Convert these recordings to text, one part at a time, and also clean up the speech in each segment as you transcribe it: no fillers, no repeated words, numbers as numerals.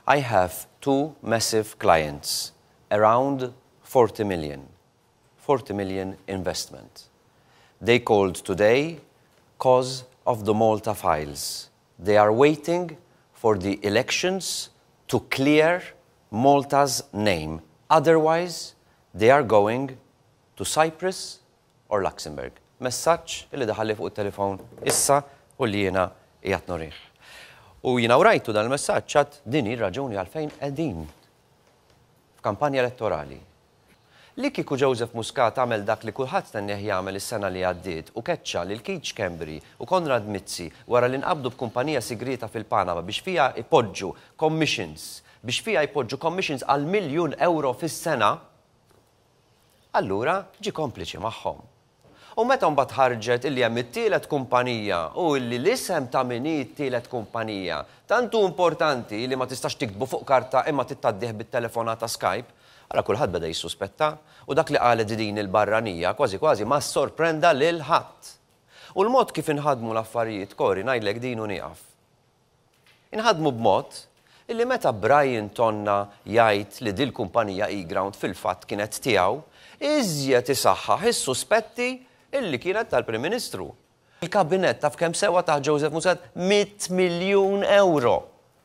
I have two massive clients, around 40 million investment. They called today because of the Malta files. They are waiting for the elections to clear Malta's name. Otherwise, they are going to Cyprus or Luxembourg. Messaġġ illi daħalli fuq it-telefon issa u li jiena qiegħed nurih. U jiena rajtu dan il-messaġġ għad din hi raġuni għalfejn qegħdin f'kampanja elettorali. Li kieku Joseph Muscat għamel dak li kulħadd stennieh jagħmel is-sena li għaddiet u keċċa lil Keith Schembri u Konrad Mizzi wara li nqabdu b'kumpanija sigrita fil-Panama biex fiha ipoġġu commissions għal €1,000,000 fis-sena, allura ġi kompliċi magħhom. U meta mbagħad ħarġet illi hemm it-tielet kumpanija u illi l-isem ta' min hi t-tielet kumpanija tantu importanti li ma tistax tiktbu fuq karta imma tittaddih bit-telefonata Skype, ara kulħadd beda jissuspetta u dak li qalet din il-barranija kważi ma sorprenda lil ħadd. U l-mod kif inħadmu l-affarijiet Kori ngħidlek din u nieqaf. Inħadmu b'mod illi meta Brian Tonna jgħid li din kumpanija E-Ground fil-fatt kienet tiegħu, iżjed isaħħaħ is-suspetti illi kienet tal-Prim Ministru. Il-kabinett taf kemm sewa ta' Joseph Muscat €100,000,000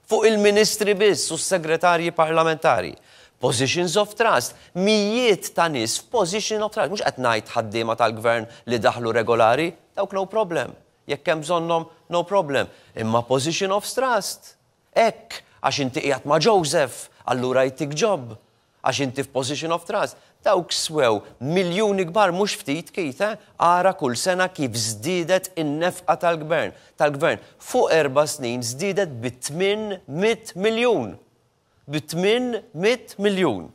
fuq il-ministri biss u s-segretarji parlamentari. Positions of trust, mijiet ta' nies f'position of trust. Mhux qed ngħid ħaddiema tal-gvern li daħlu regolari, dawk no problem. Jekk hemm bżonnhom no problem. Imma position of trust. Hekk għax inti qiegħed ma' Joseph, allura jtik job. Għax inti f'position of trust. Dawk swew miljuni kbar mhux ftit Keith, ara kull sena kif żdiedet in-nefqa tal-gvern. Fuq 4 snin żdiedet b'800 miljun. b'800 miljun.